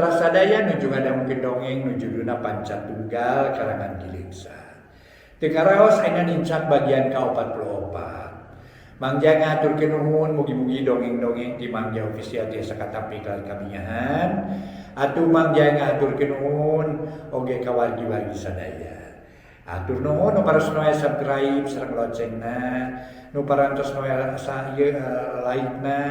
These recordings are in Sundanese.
mitra sadaya nuju ngadangkeun dongeng nuju judulna Pancatunggal karangan Giligsa. Teu karaos ayeuna nincak bagian ka-44. Mangja ngaturkeun nuhun mugi-mugi dongeng-dongeng ti Mangja official tiasa katampi kaminyahan. Atuh Mangja ngaturkeun nuhun oge ka wargi-wargi sadaya. Atur nuhun nu paresna subscribe sareng loncengna, nu parantos like-na,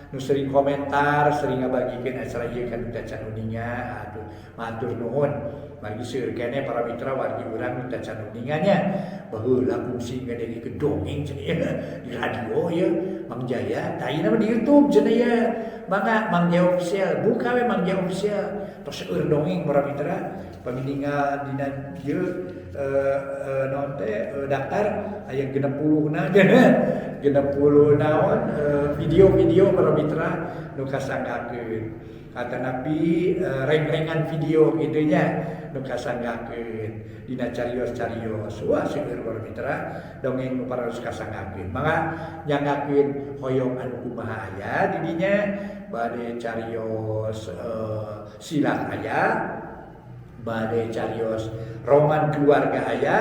nu sering komentar, sering ngabagikeun acara ieu ka duta canuninga. Aduh, matur nuhun. Margi seueur keneh para mitra wargi urang duta canuningannya. Baheula kungsi ngadengikeun dongeng cenah di radio ya, Mang Jaya. Tah ayeuna di YouTube cenah ya. Mangga Mang Jaya official, buka we Mang Jaya official. Tos seueur dongeng para mitra. Pamininga dina ieu naon teh daftar aya 60 naon video-video para mitra nu kasanggakeun kata nabi reng-rengan video kitu nya nu kasanggakeun dina carios-carios wah seueur para mitra dongeng nu parantos kasanggakeun mangga nyanggakeun hoyong anu kumaha aya di dinya bade carios silat aya bade carios roman keluarga aya,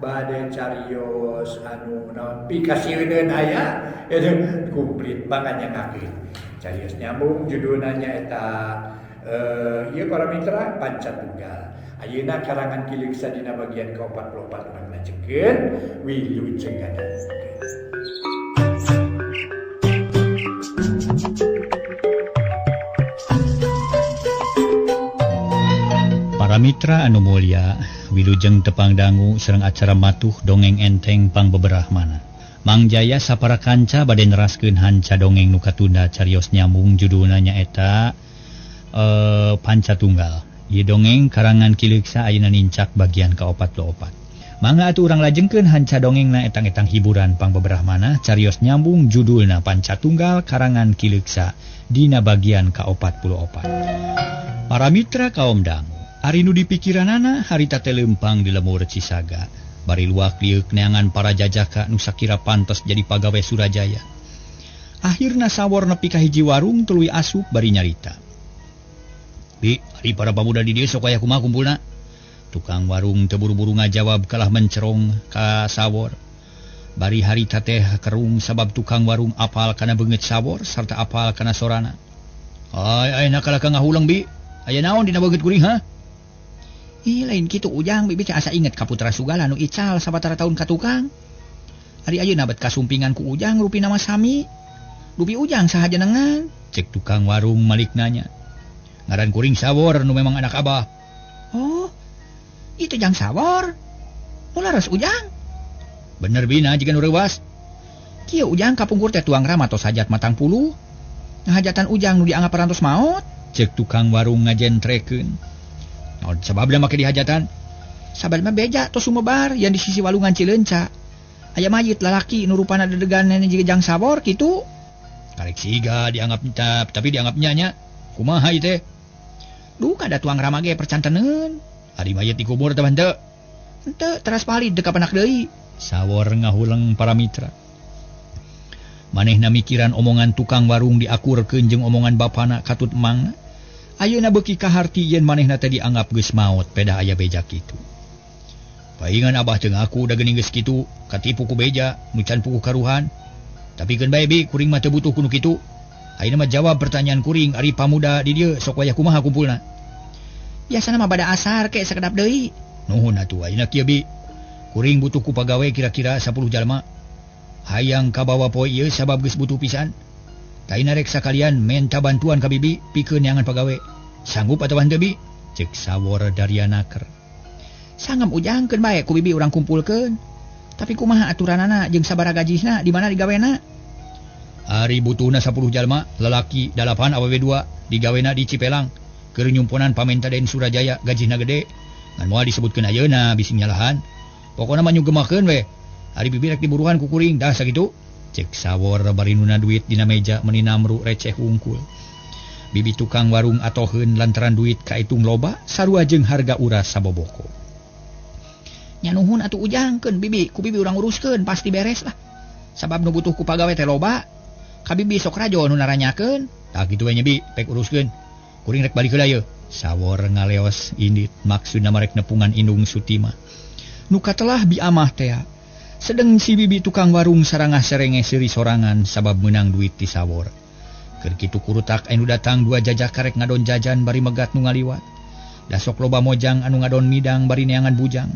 bade carios anu naon pikasieun aya, itu komplit banget nyanggakeun. Carios nyambung judulna nyaeta ieu para mitra Pancatunggal. Ayeuna karangan Giligsa dina bagian ke-44 urang ngajenkeun Wilujeng Gana. Para mitra anu mulya, wilujeng tepang dangu sareng acara matuh dongeng enteng pangbeberahmana. Mang Jaya sapara kanca bade neraskeun hanca dongeng nu katunda carios nyambung judulna nyaeta Pancatunggal. Ieu dongeng karangan Giligsa ayeuna nincak bagian ka-44. Mangga atuh urang lajengkeun hanca dongengna etang-etang hiburan pangbeberahmana carios nyambung judulna Pancatunggal karangan Giligsa dina bagian ka-44. Para mitra kaum dangu ari nu dipikiranana harita teh leumpang di lemur Cisaga. Bari luak liuk neangan para jajaka nu sakira pantos jadi pagawe Surajaya. Akhirna sawor nepi ka hiji warung tuluy asup bari nyarita. Bi, ari para pamuda di dieu sok aya kumaha kumpulna? Tukang warung teu buru-buru ngajawab kalah mencerong ka sawor. Bari harita teh kerung sabab tukang warung apal kana beungeut sawor sarta apal kana sorana. Ai nakala ka ngahulang bi. Aya naon dina beungeut kuring ha? Ih lain kitu ujang bibi asa inget ka putra Sugala nu ical sabatara tahun ka tukang. Ari ayeuna bet kasumpingan ku ujang rupi nama sami. Rupi ujang saha jenengan? Cek tukang warung malik nanya. Ngaran kuring Sawor nu memang anak abah. Oh, itu jang Sawor. Nu laras ujang. Bener bina jiga nu reuwas. Kieu ujang kapungkur teh tuang rama tos hajat matang puluh. Hajatan ujang nu dianggap parantos maot. Cek tukang warung ngajentrekeun. Naon sababna make dihajatan? Sababna beja tos sumebar yang di sisi walungan Cileunca. Aya mayit lalaki nu rupana dedegan jiga jang Sawor kitu. Karek siga dianggap nyetap tapi dianggap nya. Kumaha ieu teh? Duh kada tuang rama ge percanteneun. Ari mayit dikubur teh henteu. Henteu teras palid deka penak deui. Sawor ngahuleng para mitra. Manehna mikiran omongan tukang warung diakurkeun jeung omongan bapana katut emangna. Ayeuna beuki kaharti yen manehna teh dianggap geus maot pedah aya beja kitu. Paingan abah teu ngaku da geuning geus kitu, katipu ku beja, nu can puguh karuhan. Tapi keun bae bi kuring mah teu butuh kudu kitu. Ayeuna mah jawab pertanyaan kuring ari pamuda di dieu sok wayah kumaha kumpulna. Biasana mah bada asar ke sakedap deui. Nuhun atuh ayeuna kieu bi. Kuring butuh ku pagawe kira-kira 10 jalma. Hayang kabawa poe ieu sabab geus butuh pisan. Taina rek sakalian minta bantuan ka bibi pikeun neangan pagawe. Sanggup atawa henteu bi? Cek Sawor Daryanaker. Sanggam ujangkeun bae ku bibi urang kumpulkeun. Tapi kumaha aturanana jeung sabaraha gajihna di mana digawena? Ari butuhna 10 jalma, lalaki 8 awewe 2, digawena di Cipelang. Keur nyumpunan pamenta den Surajaya gajihna gede. Ngan moal disebutkeun ayeuna bisi nyalahan. Pokona mah nyugemakeun we. Ari bibi rek diburuhan ku kuring dah sakitu. Cek Sawor bari nuna duit dina meja meuni namru receh wungkul. Bibi tukang warung atoheun lantaran duit kaitung loba sarua jeung harga uras saboboko. Nya nuhun atuh ujangkeun bibi, ku bibi urang uruskeun pasti beres lah. Sabab nu butuh ku pagawe teh loba. Ka bibi sok rajo nu naranyakeun. Tah kitu we nya bi, pek uruskeun. kuring rek balik heula ye. Sawor ngaleos indit maksudna marek nepungan indung Sutima. Nu katelah bi amah teh. Sedeng si bibi tukang warung sarangah serenge seuri sorangan sabab menang duit ti Sawor. Keur kitu kurutak anu datang dua jajak karek ngadon jajan bari megat nu ngaliwat. Dasok loba mojang anu ngadon midang bari neangan bujang.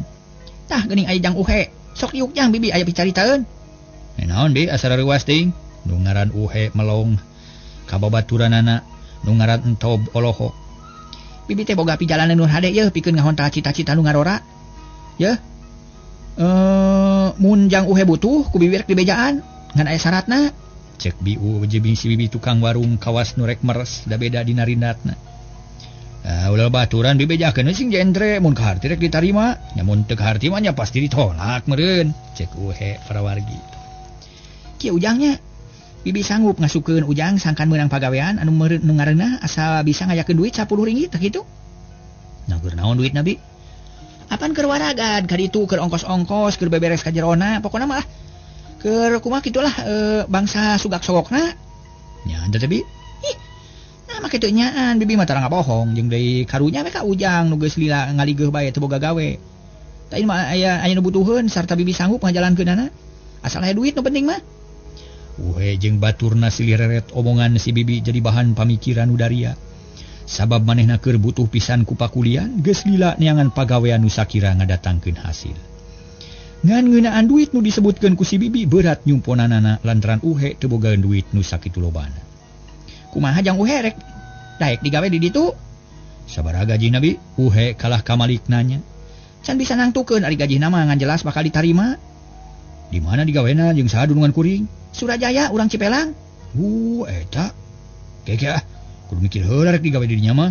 Tah geuning aya jang uhe, sok diuk jang bibi aya picaritaeun. Naon bi asal reuwas ting? Nu ngaran uhe melong. Kababaturanana nu ngaran entob olohok. Bibi teh boga pijalanan nu hade yeuh pikeun ngahonta cita-cita nu ngarora. Yeuh. Mun jang uhe butuh ku bibi rek dibejaan ngan aya syaratna. Cek biu jeung si bibi tukang warung kawas nu rek meres da beda dina rindatna. Ulah baturan dibejakeun sing jendre mun kaharti rek ditarima, nya mun teu kaharti mah nya pasti ditolak meureun, cek uhe parawargi. Kieu ujangnya bibi sanggup ngasukeun ujang sangkan meunang pagawean anu meureun nu ngareunna asa bisa ngayakeun duit 10 ringgit tah kitu. Nah keur naon duit nabi? Apan keur waragad ka ditu keur ongkos-ongkos keur beberes ka jerona pokona mah keur kumaha kitulah bangsa sugak sogokna. Nya anda teh bi. Ih. Nah mah kitu nyaan bibi mah tarang bohong jeung deui karunya we ka ujang nu geus lila ngaligeuh bae teu boga gawe. Tah mah aya nu butuheun sarta bibi sanggup ngajalankeunana. Asal aya duit nu penting mah. Uhe jeung baturna silih reret omongan si bibi jadi bahan pamikiran udaria. Sabab manehna keur butuh pisan ku pakulian geus lila neangan pagawean nu sakira ngadatangkeun hasil. Ngan ngeunaan duit nu disebutkeun ku si bibi berat nyumponanana lantaran uhe teu bogaeun duit nu sakitu lobana. Kumaha jang uhe rek daek digawe di ditu? Sabaraha gajina bi? Uhe kalah ka Malik nanya. Can bisa nangtukeun ari gajihna mah ngan jelas bakal ditarima. Di mana digawena jeung saha dunungan kuring? Surajaya urang Cipelang. Eta. Keke ah. Kudu mikir heula rek digawe di dinya mah.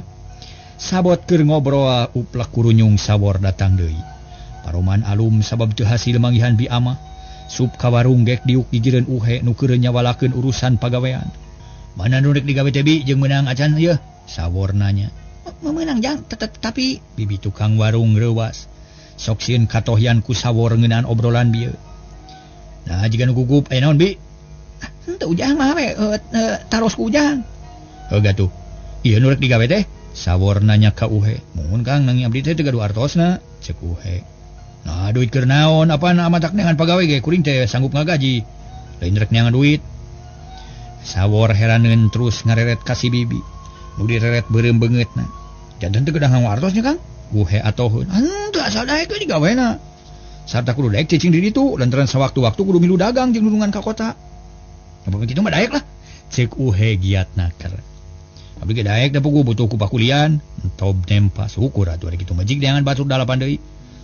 Sabot keur ngobrol uplek kurunyung Sawor datang deui. Paroman alum sabab teu hasil manggihan bi amah. Sup ka warung gek diuk digireun uhe nu keur nyawalakeun urusan pagawean. Mana nu rek digawe teh bi jeung meunang acan ieu? Sawor nanya. Meunang jang tapi bibi tukang warung reuwas. Sok sieun katohyan ku Sawor ngeunaan obrolan bieu. Nah jiga nu gugup aya naon bi? Henteu ujang mah we taros ku ujang. Gatuh. Ieu nu rek digawe teh? Sawor nanya ka uhe. Mun Kang nanging abdi teh teu gaduh artosna, cek uhe. Nah duit keur naon? Apaan amatak neangan pagawe ge kuring teh sanggup ngagaji. Lain rek neangan duit. Sawor heraneun terus ngareret ka si bibi. Nu direret beureum beungeutna. Janten teu geudang artosnya Kang? Uhe atoheun. Henteu asal daek we digawena. Sarta kudu daek cicing di ditu lantaran sawaktu-waktu kudu milu dagang jeung nulungan ka kota. Apa kitu mah daek lah. Cek uhe giatna keur. Abdi ge daek da puguh butuh ku pakulian, entob nempas ukur atuh ari kitu mah jig deangan batur dalapan deui.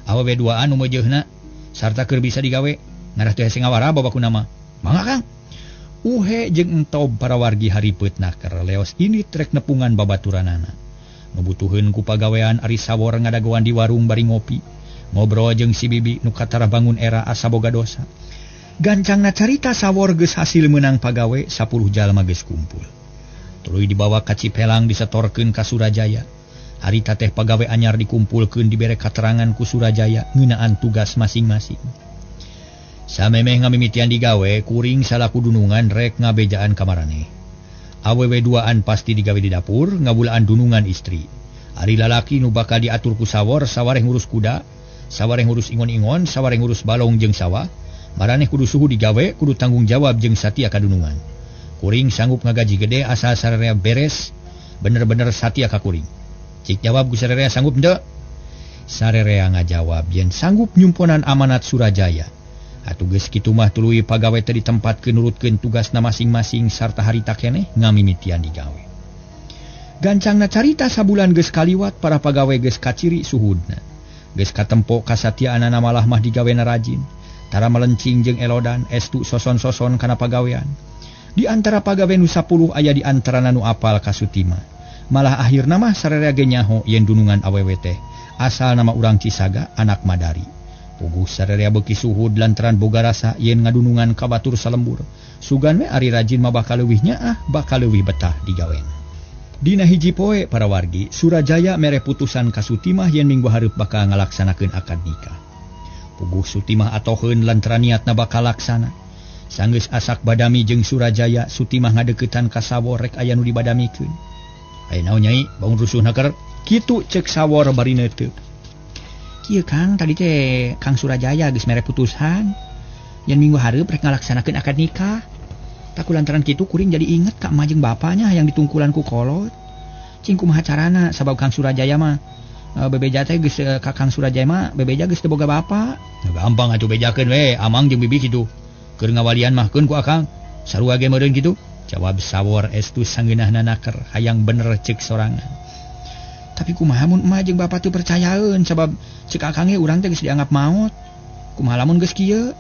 Awewe duaan nu meujeuhna sarta keur bisa digawe. Ngarah teu hese ngawara babakuna mah. Mangga Kang. Uhe jeung entob parawargi haripeutna keur leos indit rek nepungan babaturanana. Nu butuheun ku pagawean ari Sawor ngadagoan di warung bari ngopi. Ngobrol jeung si bibi nu katara bangun era asa boga dosa. Gancangna carita Sawor geus hasil meunang pagawe 10 jalma geus kumpul. Tuluy dibawa ka Cipelang disetorkeun ka Surajaya. Harita teh pagawe anyar dikumpulkeun dibere katerangan ku Surajaya ngeunaan tugas masing-masing. Samemeh ngamimitian digawe kuring salaku dunungan rek ngabejaan ka maraneh. Awewe duaan pasti digawe di dapur ngabulaan dunungan istri. Ari lalaki nu bakal diatur ku Sawor sawareh ngurus kuda, sawareh ngurus ingon-ingon, sawareh ngurus balong jeung sawah. Maraneh kudu suhu digawe, kudu tanggung jawab jeung satia ka dunungan. Kuring sanggup ngagaji gede asal sarerea beres, bener-bener satia ka kuring. Cik jawab ku sarerea sanggup henteu? Sarerea ngajawab yen sanggup nyumponan amanat Surajaya. Atuh geus kitu mah tuluy pagawe teh ditempatkeun nurutkeun tugasna masing-masing sarta harita keneh ngamimitian digawe. Gancangna carita sabulan geus kaliwat para pagawe geus kaciri suhudna. Geus katempo kasatiaanana malah mah digawena rajin. Tara melencing jeung elodan estu soson-soson kana pagawean. Di antara pagawe nu 10 aya di antarana nu apal ka Sutima. Malah akhirna mah sarerea ge nyaho yen dunungan awewe teh asal nama urang Cisaga anak Madari. Puguh sarerea beuki suhud lantaran boga rasa yen ngadunungan ka batur salembur. Sugan we ari rajin mah bakal leuwih nyaah, bakal leuwih betah digawena. Dina hiji poe para wargi, Surajaya mere putusan ka Sutimah yen minggu hareup bakal ngalaksanakeun akad nikah. Puguh Sutimah atoheun lantaran niatna bakal laksana. Sanggeus asak badami jeung Surajaya, Sutimah ngadeuketan ka Sawor rek aya nu dibadamikeun. Ai naon nyai bangun rusuhna keur kitu cek Sawor bari neuteuk. Kieu Kang tadi teh Kang Surajaya geus mere putusan yen minggu hareup rek ngalaksanakeun akad nikah. Tak lantaran kitu kuring jadi inget ka emak jeung bapanya yang ditungkulan ku kolot. Cing kumaha carana sabab Kang Surajaya mah bebeja teh geus ka Kang Surajaya mah bebeja geus teu boga bapa. Gampang atuh bejakeun we amang jeung bibi kitu. Keur ngawalian mahkeun ku akang. Sarua ge meureun kitu. Jawab Sawor estu sangeunahna naker hayang bener cek sorangan. Tapi kumaha mun emak jeung bapa teu percayaeun sabab cek akang ge urang teh geus dianggap maot. Kumaha lamun geus kieu?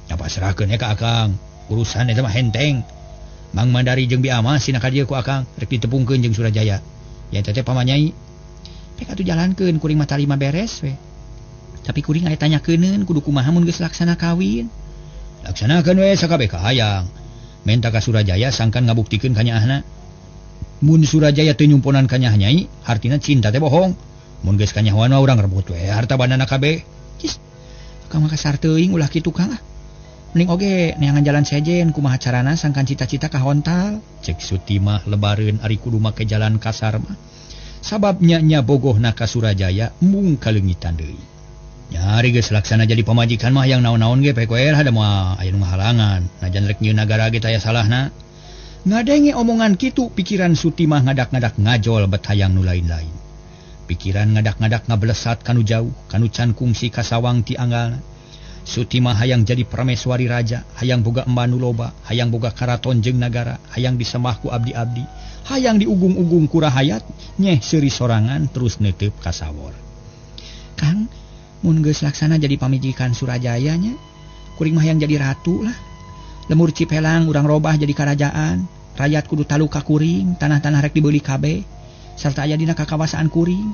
Apa serahkeun ka akang. Urusan eta mah henteng. Mang Mandari jeung Bi Ama sina ka dieu ku akang rek ditepungkeun jeung Surajaya. Ya teh pamanyai. Pek atuh jalankeun kuring mah tarima beres we. Tapi kuring aya tanyakeun kudu kumaha mun geus laksana kawin. Laksanakeun we sakabeh ka hayang. Menta ka Surajaya sangkan ngabuktikeun ka nyaahna. Mun Surajaya teu nyumponan ka nyaah nyai, hartina cinta teh bohong. Mun geus ka nyahoan mah urang rebut we harta bandana kabeh. Cis. Kang mah kasar teuing ulah kitu Kang ah. Mending oge neangan jalan sejen kumaha carana sangkan cita-cita ka hontal. Cek Suti mah lebareun ari kudu make jalan kasar mah. Sabab nya bogohna ka Surajaya mung kaleungitan deui. Nyari geus laksana jadi pamajikan mah yang naon-naon ge pek we hada mah aya nu ngahalangan. Najan rek nyieun nagara ge taya salahna. Ngadenge omongan kitu pikiran Suti mah ngadak-ngadak ngajol bet hayang nu lain-lain. Pikiran ngadak-ngadak ngablesat kanu jauh, kanu can kungsi ka sawang ti anggalna. Suti mah hayang jadi prameswari raja, hayang boga emban nu loba, hayang boga karaton jeung nagara, hayang disemah ku abdi-abdi, hayang diugung-ugung ku rahayat, nyeh seuri sorangan terus neuteup ka Sawor. Kang, mun geus laksana jadi pamijikan Surajaya nya, kuring mah hayang jadi ratu lah. Lemur Cipelang urang robah jadi karajaan. Rakyat kudu talu ka kuring, tanah-tanah rek dibeuli kabeh, sarta aya dina kakawasaan kuring.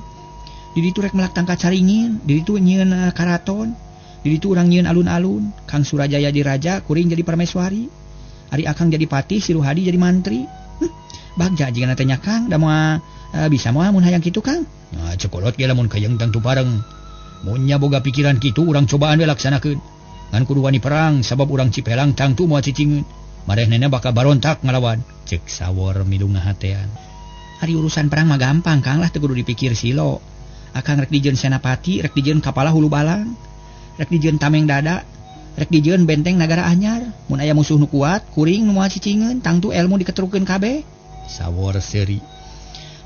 Di ditu rek melak tangka caringin, di ditu nyieun karaton, di ditu urang nyieun alun-alun. Kang Surajaya di raja, kuring jadi permaiswari. Ari akang jadi patih, si Ruhadi jadi mantri. Bagja jigana teh nya Kang, da moal bisa moal mun hayang kitu Kang. Nah, cekolot ge lamun kayeng tangtu pareng. Mun nya boga pikiran kitu urang cobaan we laksanakeun. Ngan kudu wani perang sabab urang Cipelang tangtu moal cicingeun. Marehnena bakal barontak ngalawan. Cek Sawor midung ngahatean. Ari urusan perang mah gampang Kang lah teu kudu dipikir silo. Akang rek dijieun senapati, rek dijieun kapala hulu balang, rek dijieun tameng dada, rek dijieun benteng nagara anyar. Mun aya musuh nu kuat, kuring nu moal cicingeun, tangtu ilmu diketerukeun kabeh. Sawor seuri.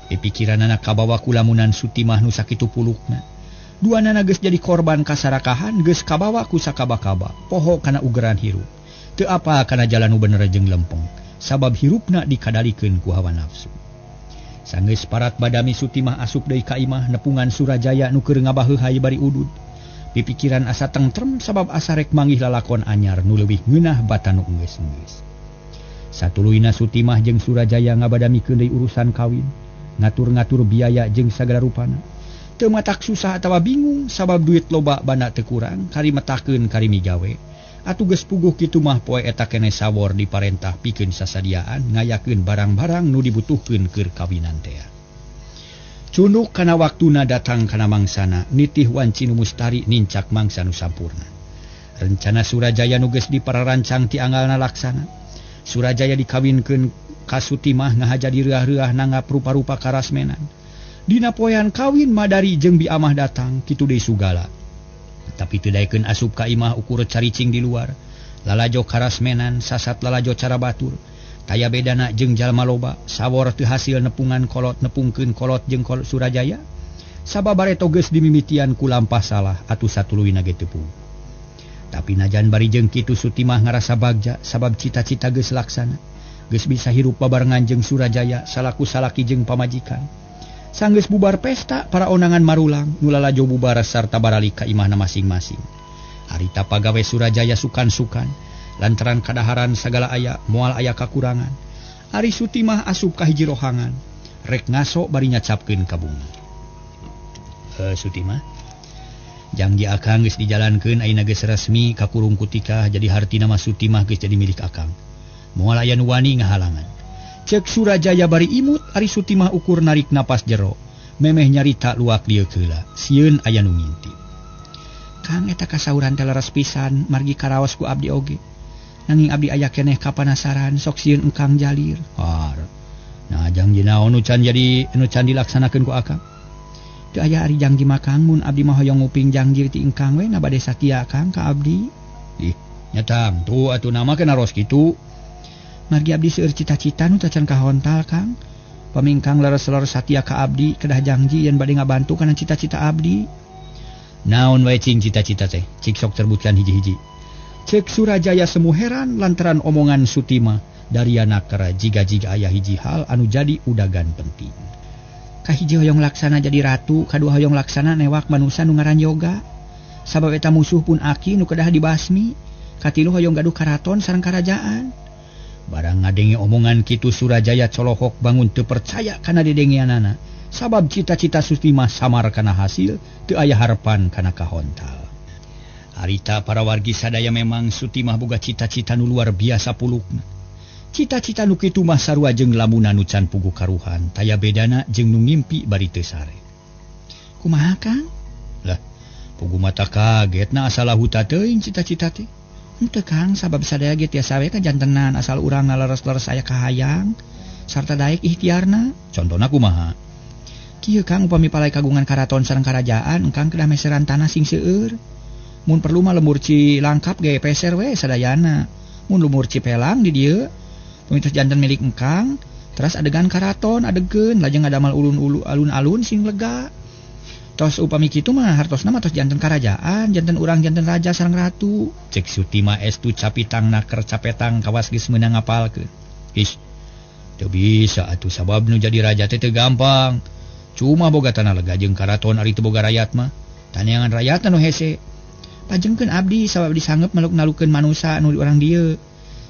Pikiranna kabawa ku lamunan Suti mah nu sakitu pulukna. Duanana geus jadi korban kasarakahan, geus kabawa ku sakaba-kaba, poho kana ugeran hirup. Teu apa kana jalan nu bener jeung lempeng, sabab hirupna dikadalikeun ku hawa nafsu. Sanggeus parat badami Suti mah asup deui ka imah nepungan Surajaya nu keur ngabaheuhai bari udud. Pipikiran asa tentrem sabab asa rek manggih lalakon anyar nu leuwih ngeunah bata nu enggeus-enggeus. Satuluyna Suti mah jeung Surajaya ngabadamikeun deui urusan kawin, ngatur-ngatur biaya jeung sagala rupana. Teu matak susah atawa bingung sabab duit loba bana teu kurang, kari metakeun kari migawe. Atuh geus puguh kitu mah poe eta keneh Sawor diparentah pikeun sasadiaan ngayakeun barang-barang nu dibutuhkeun keur kawinan teh. Cunduk kana waktuna datang kana mangsana, nitih wanci nu mustari nincak mangsa nu sampurna. Rencana Surajaya nu geus dipararancang ti anggalna laksana. Surajaya dikawinkeun ka Suti mah ngahaja direah-reah nangap rupa-rupa karasmenan. Dina poean kawin Madari jeung Bi Amah datang kitu deui sugala. Tapi teu daekeun asup ka imah ukur caricing di luar. Lalajo karasmenan sasat lalajo cara batur. Taya bedana jeung jalma loba. Sawor teu hasil nepungan kolot nepungkeun kolot jeung kolot Surajaya. Sababare geus dimimitian ku lampah salah atuh satuluyna ge teu pung. Tapi najan bari jeung kitu Suti mah ngarasa bagja sabab cita-cita geus laksana. Geus bisa hirup babarengan jeung Surajaya salaku salaki jeung pamajikan. Sanggeus bubar pesta para onangan marulang nu lalajo bubar sarta baralik ka imahna masing-masing. Harita pagawe Surajaya sukan-sukan lantaran kadaharan sagala aya moal aya kakurangan. Ari Suti mah asup ka hiji rohangan rek ngaso bari nyacapkeun ka bumi. Suti mah janji akang geus dijalankeun ayeuna geus resmi kakurung kutika jadi hartina mah Suti mah geus jadi milik akang. Moal aya nu wani ngahalangan. Cek Surajaya bari imut ari Suti mah ukur narik napas jero. Memeh nyarita luak lieu heula. Sieun aya nu ngintip. Kang eta kasauran teh leres pisan margi karaos ku abdi oge. Nanging abdi aya keneh kapanasaran sok sieun engkang jalir. Nah janji naon nu can dilaksanakeun ku akang? Teu aya ari janji mah Kang, mun abdi mah hoyong nguping janji ti engkang we na bade satia Kang ka abdi. Ih, nya Tang, tuh atuh nama kana ros kitu. Margi abdi seueur cita-cita nu teu can kahontal Kang. Pamingkang leres-leres satia ka abdi kedah janji yen bade ngabantu kana cita-cita abdi. Naon wae cing cita-cita teh? Cik sok terbutkan hiji-hiji. Cek Surajaya semu heran lantaran omongan Sutima dari anak kera jiga-jiga aya hiji hal anu jadi udagan penting. Kahiji hoyong laksana jadi ratu, kadua hoyong laksana newak manusia nu ngaran yoga. Sabab eta musuh pun aki nu kedah dibasmi. Katilu hoyong gaduh karaton sareng karajaan. Barang ngadenge omongan kitu Surajaya colohok bangun teu percaya kana dedengeanana. Sabab cita-cita Sutima samar kana hasil, teu aya harapan kana kahontal. Harita para wargi sadaya memang Sutimah boga cita-cita nu luar biasa pulukna. Cita-cita nu kitu mah sarua jeung lamunan nu can puguh karuhan, taya bedana jeung nu ngimpi bari teu sare. Kumaha Kang? Lah, puguh mata kagetna asal huta teuing cita-cita teh. Henteu Kang, sabab sadaya ge tiasa we ka jantenan asal urang ngaleres-leres aya kahayang sarta daek ikhtiarna. Contona kumaha? Kieu Kang upami palai kagungan karaton sareng karajaan, engkang kedah meseran tanah sing seueur. Mun perlu mah lemur ci langkap ge peser we sadayana. Mun lemur ci pelang di dieu, pamitos janten milik engkang, teras adegan karaton adegeun lajeng ngadamel ulun-ulun alun-alun sing lega. Tos upami kitu mah hartosna mah tos janten karajaan, janten urang janten raja sareng ratu. Cek Sutima estu capitangna keur capetang kawas geus meunang ngapalkeun. Ish, teu bisa atuh sabab nu jadi raja teh teu gampang. Cuma boga tanah lega jeung karaton ari teu boga rakyat mah. Taneangan rakyat anu hese. Pajengkeun abdi sabab disangeup maluk-nalukeun manusia anu di urang dieu.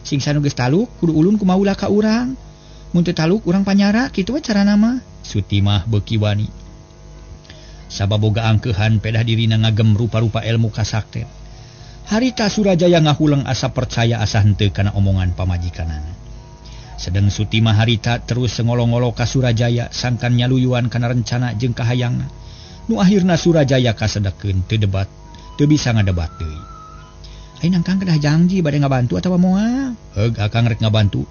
Sing sanu geus taluk kudu ulun kumaha ulah ka urang. Mun teu taluk urang panyara kitu we carana mah. Sutimah beuki wani. Sabab boga angkeuhan pedah dirina ngagem rupa-rupa ilmu kasakten. Harita Surajaya ngahuleng asa percaya asa henteu kana omongan pamajikanana. Sedeng Sutimah harita terus ngolo-ngolo ka Surajaya sangkan nyaluyuan kana rencana jeung kahayangna. Nu akhirna Surajaya kasedekeun teu debat, teu bisa ngadebat deui. Ayeuna Kang kedah janji bade ngabantu atawa moal? Heug akang rek ngabantu.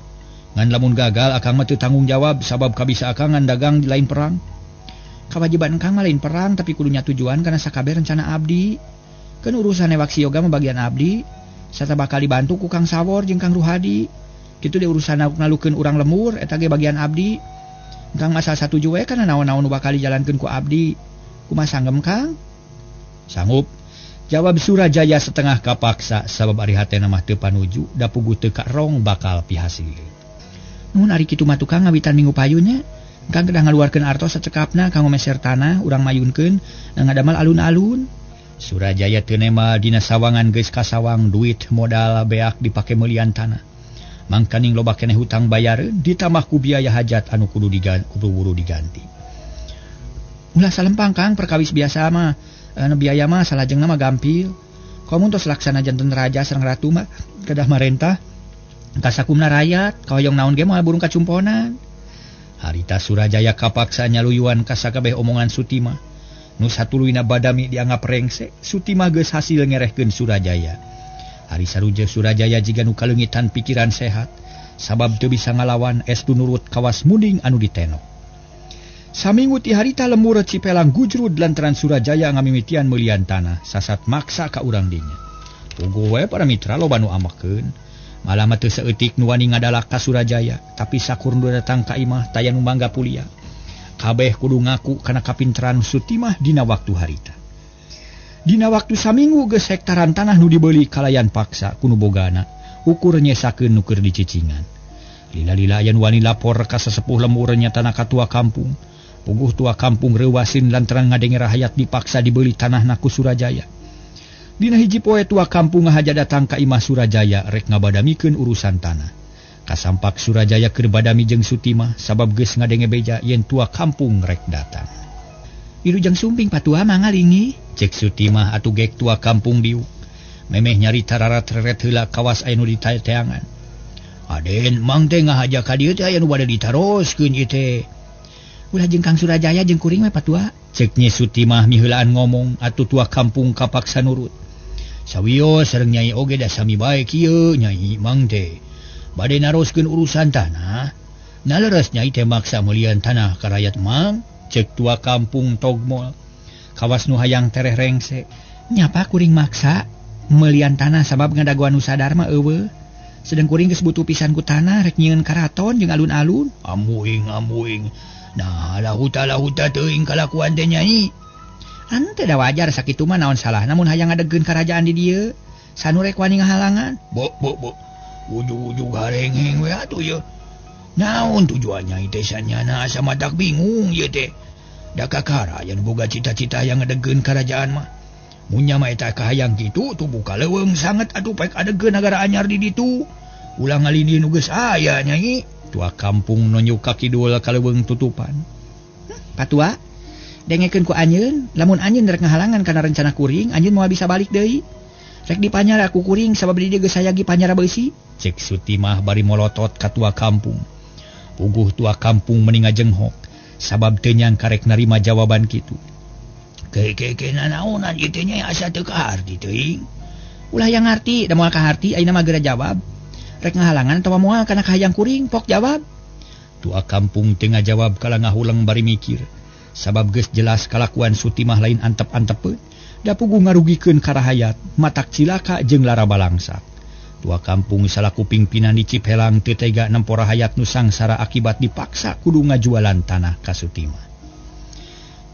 Ngan lamun gagal akang mah teu tanggung jawab sabab kabisa akang ngan dagang di lain perang. Kawajiban Kang mah lain perang tapi kudu nya tujuan kana sakabeh rencana abdi. Keun urusan ewak si yoga mah bagian abdi, sarta bakal dibantu ku Kang Sawor jeung Kang Ruhadi. Kitu di urusan nalukeun urang lemur eta ge bagian abdi. Kang masa satuju we kana naon-naon nu bakal dijalankeun ku abdi. Kumaha sanggem Kang? Sanggup. Jawab Surajaya setengah kapaksa sabab ari hatena mah teu panuju da puguh teu karong bakal pihasil. Nuhun ari kitu mah tukang ngawitan minggu payunnya. Kang kedah ngaluarkeun artos sacekapna kanggo meser tanah urang mayunkeun da ngadamel alun-alun. Surajaya teu nema dina sawangan geus kasawang duit modal beak dipake meulian tanah. Mangkaning loba keneh hutang bayareun ditambah ku biaya hajat anu kudu buru diganti. Ulah salempang Kang perkawis biasa mah anu biaya mah salajengna mah gampil. Komun tos laksana janten raja sareng ratu mah kedah marentah kasakumna rakyat kahoyong naon ge moal burung kacumponan. Harita Surajaya kapaksa nyaluyuan ka sakabeh omongan Sutima. Nu satuluyna badami dianggap rengse, Sutima geus hasil ngerehkeun Surajaya. Hari saruja Surajaya jiga nu kalengitan pikiran sehat, sabab teu bisa ngalawan estu nurut kawas munding anu ditenok. Saminggu ti harita lemur Cipelang gujrud lantaran Surajaya ngamimitian meulian tanah, sasat maksa ka urang dinya. Puguh we para mitra loba nu amakeun. Malah mah teu saeutik nu wani ngadalak ka Surajaya, tapi sakur nu datang ka imah taya nu mangga pulia. Kabeh kudu ngaku kana kapinteran Sutimah dina waktu harita. Dina waktu saminggu geus hektaran tanah nu dibeuli kalayan paksa kuno bogana, ukur nyesakeun nu keur dicicingan. Lila-lila aya nu wani lapor ka sesepuh lemur nya tanah katua kampung. Puguh tua kampung reuwasin lantaran ngadenge rahayat dipaksa dibeuli tanahna ku Surajaya. Dina hiji poe tua kampung ngahaja datang ka imah Surajaya rek ngabadamikeun urusan tanah. Kasampak Surajaya keur badami jeung Sutimah sabab geus ngadenge beja yen tua kampung rek datang. Wilujeng sumping patua mangalingi, cek Sutimah atuh gek tua kampung diuk. Memeh nyari tararat reret heula kawas aya nu ditateangan. Aden, mang teh ngahaja ka dieu teh aya nu bade ditaroskeun ieu teh. Ulah jeung Kang Surajaya jeung kuring we patua, cek Nyi Sutimah miheulaan ngomong atuh tua kampung kapaksa nurut. Sawios sareng Nyai oge da sami bae kieu Nyai mang teh. Bade naroskeun urusan tanah. Naleres Nyai teh maksa melian tanah ka rakyat mang, cek tua kampung Togmol. Kawas nu hayang tereh rengse. Nyapa kuring maksa melian tanah sabab ngadaguan nu sadar mah eueuh. Sedang kuring geus butuh pisan ku tanah rek nyieun karaton jeung alun-alun. Amuing. Nah, lahuta teuing kalakuan teh Nyai. Anu teh da wajar sakitu mah naon salah namun hayang ngadegkeun karajaan di dieu. Sanu rek wani ngahalangan. Bo. Ujug-ujug harengeng we atuh ye. Naon tujuannya teh sanyana asa madak bingung ye teh. Da kakara yang boga cita-cita yang ngadegkeun karajaan mah. Munya mah eta kahayang kitu tuh buka leuweung sanget atuh paek adegkeun nagara anyar di ditu. Ulang ngalindih nu geus aya Nyai. Tua kampung nonjuk ka kidul ka leuweung tutupan. Patua, dengekeun ku anjeun, lamun anjeun rek ngahalangan kana rencana kuring, anjeun moal bisa balik deui. Rek dipanyara ku kuring sabab di dieu geus sayagi panyara beusi. Cek Sutimah bari molotot ka tua kampung. Puguh tua kampung meni ngajenghok sabab teu nyangka rek narima jawaban kitu. Kena naonan ieu teh nya asa teu kaharti teuing. Ulah yang ngarti, da moal kaharti ayeuna mah geura jawab. Rek ngahalangan atawa moal kana kahayang kuring pok jawab. Tua kampung teu ngajawab kala ngahulang bari mikir. Sabab geus jelas kalakuan Sutimah lain antep-antepeun. Da puguh ngarugikeun karahayat, matak cilaka jeung lara balangsak. Tua kampung salaku pingpinan di Cipelang teu tega nempo rahayat nu sangsara akibat dipaksa kudu ngajualan tanah ka Sutimah.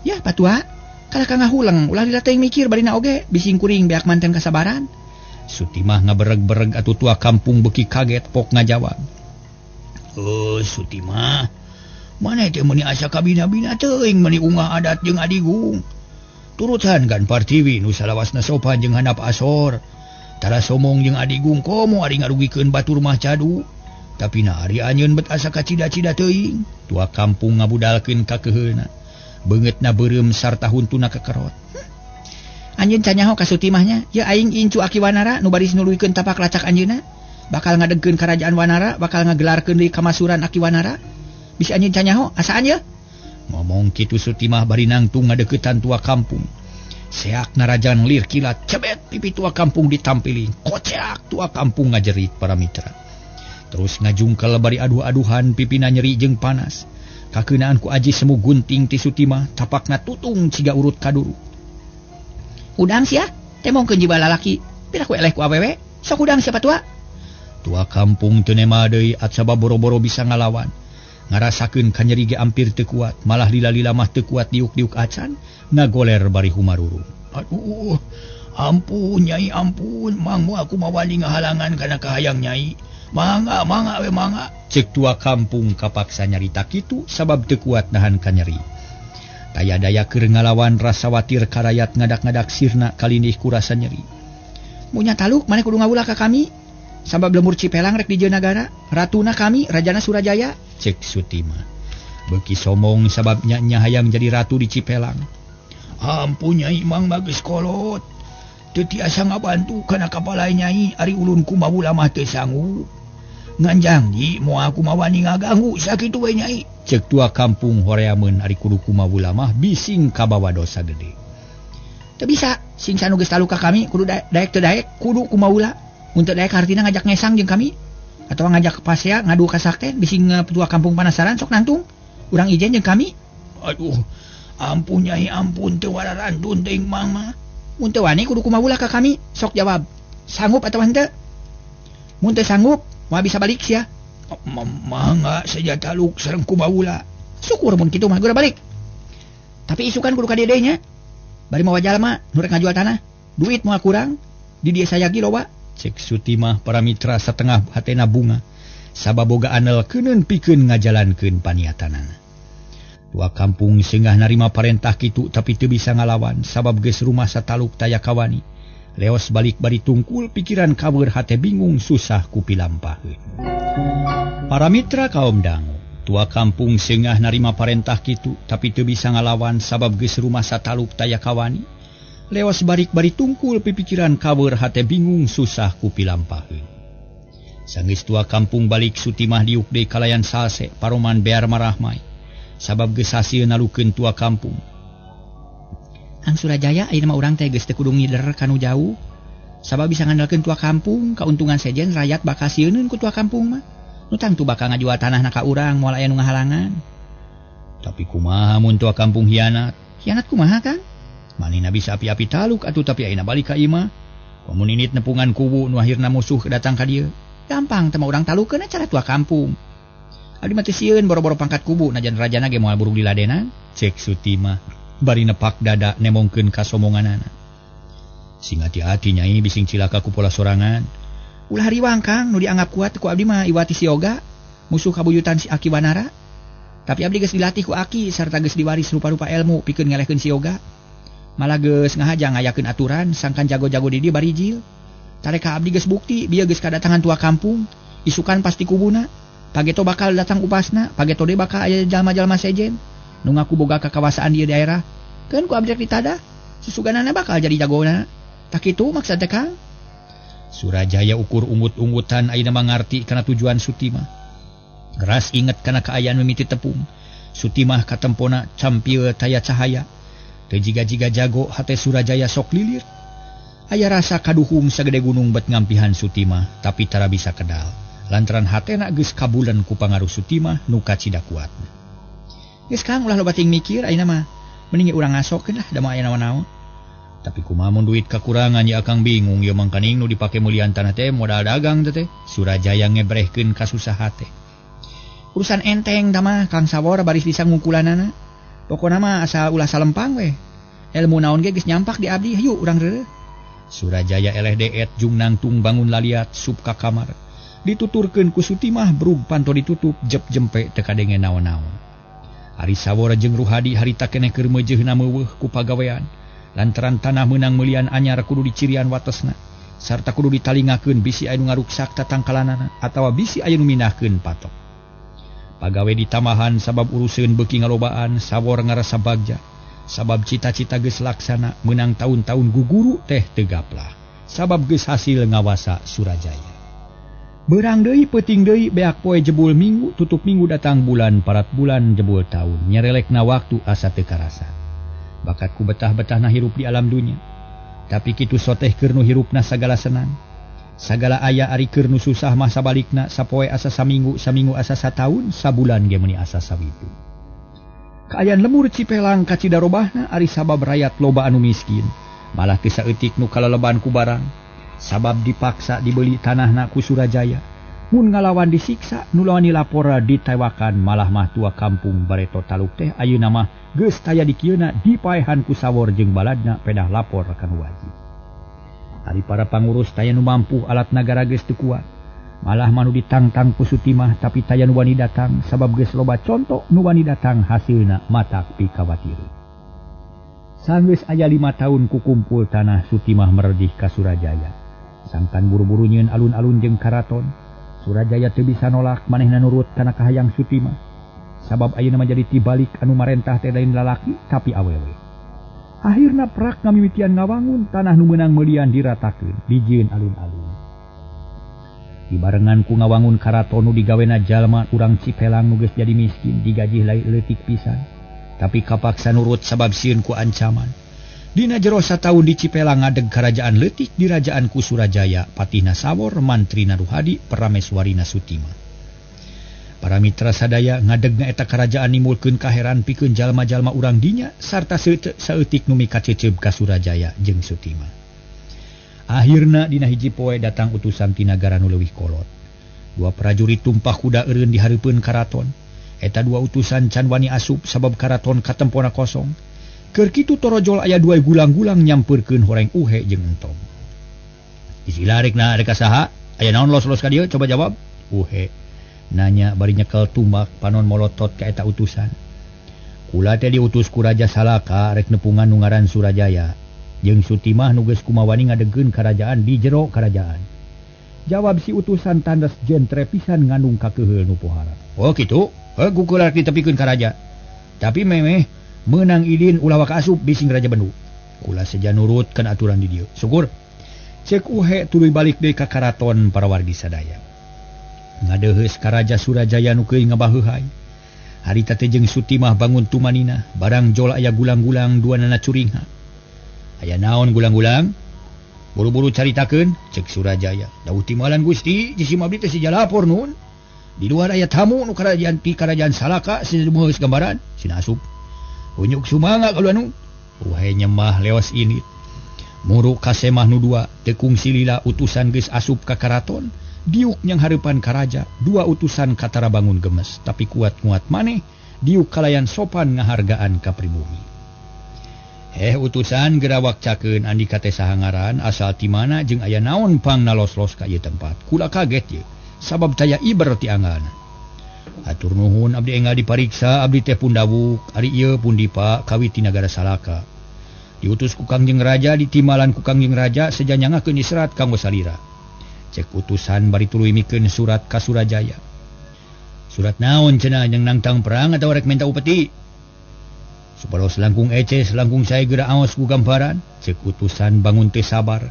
Ya patua, kala ka ngahulang ulah lila teuing mikir barina oge bising kuring beak manten kasabaran. Sutimah ngabereg-bereg atuh tua kampung beuki kaget pok ngajawab. Sutimah, mana teh meuni asa kabina-bina teuing meuni ungah adat jeung adigung. Turutan kan Partiwi nu salawasna sopan jeung handap asor. Tara somong jeung adigung komo ari ngarugikeun batur mah cadu. Tapi na ari anjeun bet asa kacida-cida teuing. Tua kampung ngabudalkeun ka keuheuna. Beungeutna beureum sarta huntuna kekerot. Anjeun canyaho ka Sutimahnya, ya aing incu Aki Wanara nu bari nuluykeun tapak lacak anjeunna. Bakal ngadegkeun karajaan Wanara, bakal ngagelarkeun deui kamasuran Aki Wanara. Bisa anjeun canyaho, asaan ye? Ngomong kitu Sutimah bari nangtung ngadeuketan tua kampung. Seak narajaan lir kilat cebet pipi tua kampung ditampili. Kocak tua kampung ngajerit para mitra. Terus ngajungkel bari aduh-aduhan pipina nyeri jeung panas. Kakeunaan ku aji semu gunting ti Sutimah tapakna tutung ciga urut kaduru. Udang sia, temongkeun jiba lalaki. Pira ku eleh ku awewe? Sok udang siapa tua? Tua kampung teu nema deui atsaba boro-boro bisa ngalawan. Ngarasakeun kanyeri ge ampir teu kuat, malah lila-lila mah teu kuat diuk-diuk acan, ngagoler bari humaruru. Aduh, ampun Nyai ampun, mang moal aku mawani ngahalangan kana kahayang Nyai. Mangga we mangga. Cek tua kampung kapaksa nyarita kitu sabab teu kuat nahan kanyeri. Taya daya keur ngalawan rasa watir karayat ngadak-ngadak sirna kalindih ku rasa nyeri. Munya taluk maneh kudu ngawulah ka kami. Sabab lemur Cipelang rek di jeun nagara, ratuna kami Rajana Surajaya. Cek Sutimah. Beuki somong sabab nya hayang jadi ratu di Cipelang. Ampun Nyai mang bageus kolot. Teu tiasa ngabantu kana kapala Nyai ari ulun kumaha mah teu sanggup. Nganjang di moal kumaha wani ngaganggu sakitu we Nyai. Cek tua kampung horeameun ari kudu kumaha mah bising kabawa dosa gede. Teu bisa, sing sanu geus talu ka kami kudu daek teu daek kudu kumaha. Untuk daek artina ngajak ngesang jeung kami atau ngajak pasea ngadu ka sakten bising tua kampung penasaran sok nangtung urang ijen jeung kami. Aduh ampun Nyai ampun teu wararantun teuing mang mah mun teu wani kudu kumaha ka kami sok jawab sanggup atawa henteu. Mun teu sanggup moal bisa balik sia. Mangga saja taluk sareng kumaha syukur mun kitu mah geura balik tapi isukan kudu ka dieu deui nya bari mawa jalma nu rek ngajual tanah duit moal kurang di dieu sayagi loba. Cek Sutimah para mitra setengah hatena bunga sabab boga anel keuneun pikeun ngajalankeun paniatanana. Tua kampung singgah narima parentah kitu tapi teu bisa ngalawan sabab geus rumah sataluk taya kawani. Leos balik bari tungkul pikiran kabeur hate bingung susah ku pilampaheun. Para mitra kaum dangu, tua kampung singgah narima parentah kitu tapi teu bisa ngalawan sabab geus rumah sataluk taya kawani. Lewas bari tungkul pipikiran kabeur hate bingung susah ku pilampaheun. Sanggeus tua kampung balik Sutimah diuk deui kalayan salse paroman bear marahmai sabab geus hasil nalukeun tua kampung. Ang Surajaya ayeuna mah urang teh geus teu kudu ngider kanu jauh sabab bisa ngandalkeun tua kampung kauntungan sejen rakyat bakal sieuneun ku tua kampung mah. Nutang tu bakal ngajual tanah na ka urang moal aya nu ngahalangan. Tapi kumaha mun tua kampung hianat? Hianat kumaha Kang? Manehna bisa api-api taluk atuh tapi ayeuna balik ka imah. Komuninit nepungan kubu nu akhirna musuh datang ka dieu. Gampang teh mah urang talukeun acara tua kampung. Abdi mah teh sieun boro-boro pangkat kubu najan rajana ge moal burung diladenan. Cek Sutima bari nepak dada nemongkeun ka somonganana. Sing hati-hati nyai bising cilaka ku pola sorangan. Ulah hariwang Kang nu dianggap kuat ku abdi mah Iwati Sioga, musuh kabuyutan si Aki Wanara. Tapi abdi geus dilatih ku Aki sarta geus diwaris rupa-rupa ilmu pikeun ngelehkeun Sioga. Malah geus ngahajang ngayakeun aturan sangkan jago-jago di dieu barijil. Tareka abdi geus bukti bieu geus kadatangan tua kampung, isukan pasti kubuna. Pageto bakal datang upasna, pageto deui bakal aya jalma-jalma sejen nu ngaku boga kakawasaan di daerah. Keun ku abdi rek ditada, susuganana bakal jadi jagona. Tak kitu maksud teh Kang? Surajaya ukur ungut-ungutan ayeuna mangarti kana tujuan Sutima. Geras inget kana kaayaan mimiti tepung. Sutimah katempona campieu taya cahaya. Teu jiga-jiga jago hate Surajaya sok lilir. Aya rasa kaduhung sagede gunung bet ngampihan Sutimah, tapi tara bisa kedal. Lantaran hatena geus kabulen ku pangaruh Sutimah nu kacida kuat. Geus Kang ulah loba ting mikir ayeuna mah. Mending urang ngasokeun lah da moal aya naon-naon. Tapi kumaha mun duit kakurangan ya Akang bingung ya mangkaning nu dipake mulian tanah teh modal dagang teh. Surajaya ngebrehkeun kasusah teh. Urusan enteng da mah Kang Sawor baris bisa ngungkulanana. Pokona mah asa ulah salempang we. Ilmu naon ge geus nyampak di abdi, hayu urang reureuh. Surajaya eleh deet jung nangtung bangun laliat sup ka kamar. Dituturkeun ku Sutimah brug panto ditutup jep jempe teu kadenge naon-naon. Ari Sawor jeung Ruhadi harita keneh keur meujeuhna meuweuh ku pagawean. Lantaran tanah menang melian anyar kudu dicirian watesna sarta kudu ditalingakeun bisi aya nu ngaruksak tatangkalanana atawa bisi aya nu mindahkeun patok. Pagawe ditamahan sabab uruseun beuki ngalobaan Sawor ngarasa bagja sabab cita-cita geus laksana menang tahun-tahun guguru teh teu gaplah sabab geus hasil ngawasa Surajaya. Beurang deui peuting deui beak poe jebul minggu tutup minggu datang bulan parat bulan jebul taun nyerelekna waktu asa teu karasa. Bakatku betah-betahna hirup di alam dunia. Tapi kitu soteh keur nu hirupna sagala senang. Sagala aya ari keur nu susah mah sabalikna sapoe asa saminggu, saminggu asa sataun, sabulan ge meuni asa sawitu. Kaayaan lemur Cipelang kacida robahna ari sabab rakyat loba anu miskin. Malah teu saeutik nu kaleleban ku barang. Sabab dipaksa dibeli tanahna ku Surajaya. Mun ngalawan disiksa nu lawan dilapora ditewakan malah mah tua kampung bareto taluk teh ayeuna mah geus taya di kieuna dipaehan ku Sawor jeung baladna pedah lapor kan wajib. Ari para pangurus taya nu mampu alat nagara geus teu kuat. Malah manu ditangtang ku Sutimah tapi taya nu wani datang sabab geus loba conto nu wani datang hasilna matak pikawatireun. Sanggeus aya 5 tahun ku kumpul tanah Sutimah meredih ka Surajaya. Sangkan buru-buru nyieun alun-alun jeung karaton. Surajaya teu bisa nolak manehna nurut kana kahayang Sutimah. Sabab ayeuna mah jadi tibalik anu marentah teh lain lalaki tapi awewe. Akhirna prak ngamimitian ngawangun tanah nu meunang meulian diratakeun dijieun alun-alun. Dibarengan ku ngawangun karaton nu digawena jalma urang Cipelang nu geus jadi miskin digaji lain leutik pisan. Tapi kapaksa nurut sabab sieun ku ancaman. Dina jero sataun di Cipelang ngadeg karajaan leutik dirajaan ku Surajaya, patihna Sawor, mantrina Ruhadi, parameswarina Sutimah. Para mitra sadaya ngadegna eta karajaan nimulkeun kaheran pikeun jalma-jalma urang dinya sarta saeutik nu mika ceuceub ka Surajaya jeung Sutimah. Akhirna dina hiji poe datang utusan ti nagara nu leuwih kolot. 2 prajurit tumpah kuda eureun di hareupeun karaton. Eta 2 utusan can wani asup sabab karaton katempona kosong. Keur kitu torojol aya 2 gulang-gulang nyampeurkeun horeng uhe jeung entong. Isilarikna rek saha? Aya naon los-los ka dieu? Coba jawab. Uhe nanya bari nyekel tumbak panon molotot ka eta utusan. Kula teh diutus ku Raja Salaka rek nepungan nu ngaran Surajaya. Jeung Sutimah nu geus kumawani ngadegkeun karajaan di jero karajaan. Jawab si utusan tandas jentre pisan ngandung kakeuheul nu pohara. Oh kitu? Gukular ditepikeun ka raja. Tapi memeh menang idin ulah waka asup bising Raja Bendu. Kula saja nurutkeun aturan di dieu. Syukur. Cek uhe tuluy balik deui ka karaton para wargi sadaya. Ngadeuheus ka Raja Surajaya nu keuing ngabaheuhai. Harita teh jeung Sutimah bangun tumanina, barang jol aya gulang-gulang duanana curingha. Aya naon gulang-gulang? Buru-buru caritakeun, cek Surajaya. Dauh timalan Gusti, jisim abdi teh sija lapor nun. Di luar aya tamu nu kerajaan ti kerajaan Salaka sinumeus gambaran sinasup. Unyuk sumanga kalau anu. Wahai nyemah lewas ini. Muruk kasemah nu dua tekung silila utusan geus asup ka karaton. Diuk yang hareupan ka raja, dua utusan katara bangun gemes, tapi kuat-kuat maneh diuk kalayan sopan ngahargaan ka pribumi. Utusan geura wakcakeun Andika teh sahangaran asal ti mana jeung aya naon pang nalos-los ka ieu tempat. Kula kaget ye. Sabab taya iber ti anggana. Atur nuhun abdi enggal dipariksa abdi teh pun dawuk ari ieu pun dipa kawi ti nagara Salaka. Diutus ku Kangjeng Raja ditimalan ku Kangjeng Raja sajanyangakeun isyarat kanggo salira. Cek utusan bari tuluy mikeun surat ka Surajaya. Surat naon cenah jeung nangtang perang atawa rek menta upeti? Supados langkung eces langkung sae geura aos ku gambaran. Cek utusan bangun teh sabar.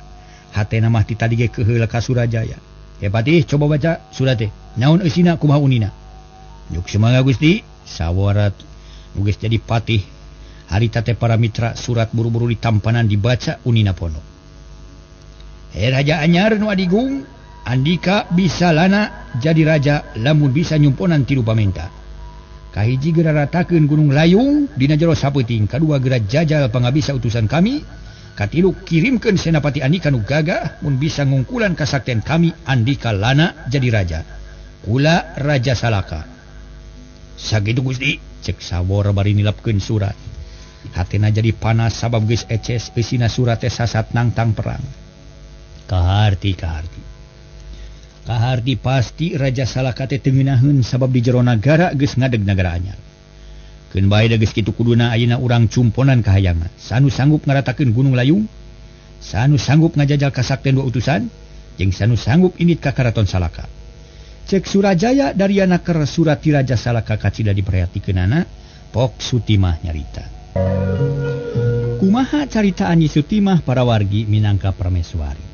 Hatena mah ti tadi ge keheula ka Surajaya. Patih coba baca surat teh. Naon eusina kumaha unina? Yuk semangat Gusti. Sawarat nu geus jadi patih. Harita teh para mitra surat buru-buru ditampanan dibaca unina pono. Raja anyar nu adigung Andika bisa lana jadi raja lamun bisa nyumponan tilu pamenta. Kahiji geura ratakeun Gunung Layung dina jero sapeuting, kadua geura jajal pangabisa utusan kami. Katilu kirimkeun senapati Andika nu gagah mun bisa ngungkulan kasaktian kami Andika lana jadi raja. Kula Raja Salaka. Sakitu Gusti, cek sawor bari nilapkeun surat. Hatena jadi panas sabab geus eces eusina surat teh sasat nangtang perang. Kaharti pasti Raja Salaka teh teu ngeunaheun sabab di jero nagara geus ngadeg nagara anyar. Keun bae da geus kitu kuduna ayeuna urang cumponan kahayangan. Sanu sanggup ngaratakeun Gunung Layung, sanu sanggup ngajajal kasaktian dua utusan, jeung sanu sanggup init ka karaton Salaka. Cek Surajaya dari anak keur surat ti Raja Salaka kacida diperhatikeunana, pok Sutimah nyarita. Kumaha caritaan Nyi Sutimah para wargi minangka permeswari.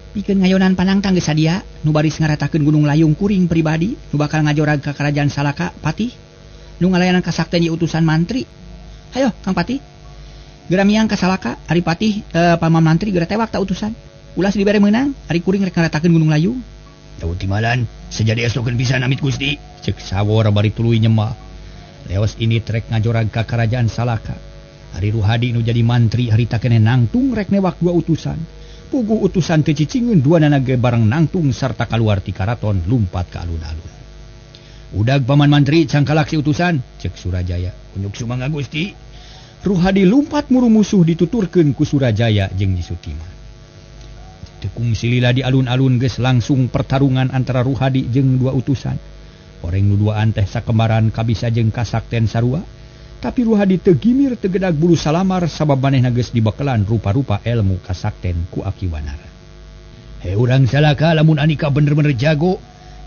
Pikeun ngayonan panangtang geus sadia, nu baris ngaratakeun Gunung Layung kuring pribadi, nu bakal ngajorag ka kerajaan Salaka patih. Nu ngalayanan kasaktian di utusan mantri. Hayo Kang Patih. Geura miang ka Salaka ari patih paman mantri geura tewak ta utusan. Ulas dibere meunang ari kuring rek ngaratakeun Gunung Layung. Daud timalan sejadi estokeun pisan amit Gusti. Cek sawor bari tuluy nyemah. Leos ini trek ngajorag ka kerajaan Salaka. Ari Ruhadi nu jadi mantri harita keneh nangtung rek newak dua utusan. Puguh utusan teu cicingeun duanana ge bareng nangtung sarta kaluar ti karaton lumpat ka alun-alun. Udag paman mantri cangkalak si utusan, cek Surajaya. Unyuk sumangga Gusti. Ruhadi lumpat muru musuh dituturkeun ku Surajaya jeung Nyi Sutimah. Tekung silila di alun-alun geus langsung pertarungan antara Ruhadi jeung dua utusan. Oreng nu duaan teh sakembaran kabisa jeung kasakten sarua. Tapi Ruhadi teu gimir teu gedag bulu salamar sabab manehna geus dibakelan rupa-rupa ilmu kasakten ku Akiwanara. Urang Salaka lamun Andika bener-bener jago.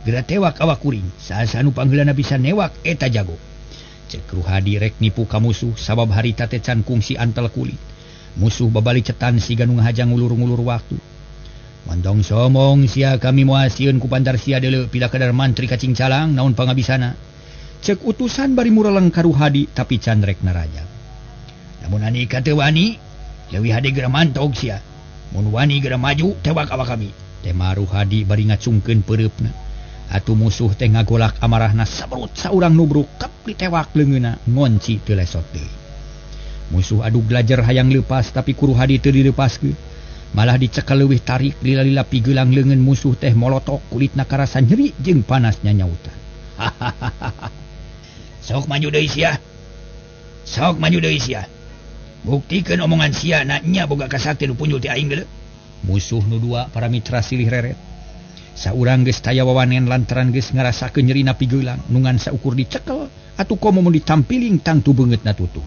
Geura tewak awak kuring, saasanu panggeulana bisa newak eta jago. Cek Ruhadi rek nipu ka musuh sabab harita teh can kungsi antel kulit. Musuh babali cetan siga nu ngahajang ngulur-ngulur waktu. Montong somong sia kami moal sieun ku pantar sia deuleu pila kadar mantri kacing calang naon pangabisana. Cek utusan bari mureleng ka Ruhadi tapi can rek narajang. Namun Andika teu wani, leuwih hade geura mantog sia. Mun wani geura maju tewak awak kami. Tema Ruhadi bari ngacungkeun peureupna. Atuh musuh teh ngagolak amarahna sabrut saurang nubruk kep ditewak leungeunna ngonci teu lesot deui. Musuh adu glajer hayang leupas tapi ku Ruhadi teu dileupaskeun. Malah dicekel leuwih tarik lila-lila pigeulang leungeun musuh teh molotok kulitna karasa nyeri jeung panasnya nyautan. Sok maju deui sia. Sok maju deui sia. Buktikeun omongan sia na nya boga kasakti nu punjul ti aing geuleuh. Musuh nu dua para mitra silih reret. Saurang geus taya wawanen lantaran geus ngarasakeun nyerina pigeulang nungan saukur dicekel atuh komo mun ditampiling tangtu beungeutna tutung.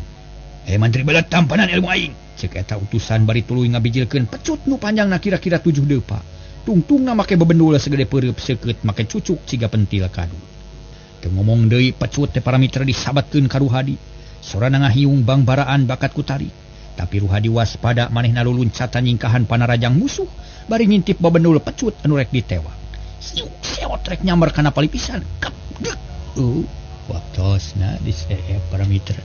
Mantri belet tampanan ilmu aing. Cek eta utusan bari tuluy ngabijilkeun pecut nu panjangna kira-kira 7 deupa. Tungtungna make bebendul segede peureub seukeut make cucuk ciga pentil kadu. Teu ngomong deui pecut teh para mitra disabatkeun ka Ruhadi. Sorana ngahiung bangbaraan bakat kutari. Tapi Ruhadi waspada manehna luluncatan nyingkahan panarajang musuh bari ngintip babendul pecut anu rek ditewak. Siuk seot rek nyamber kana palipisan. Kep dek. Waktosna diseep para mitra.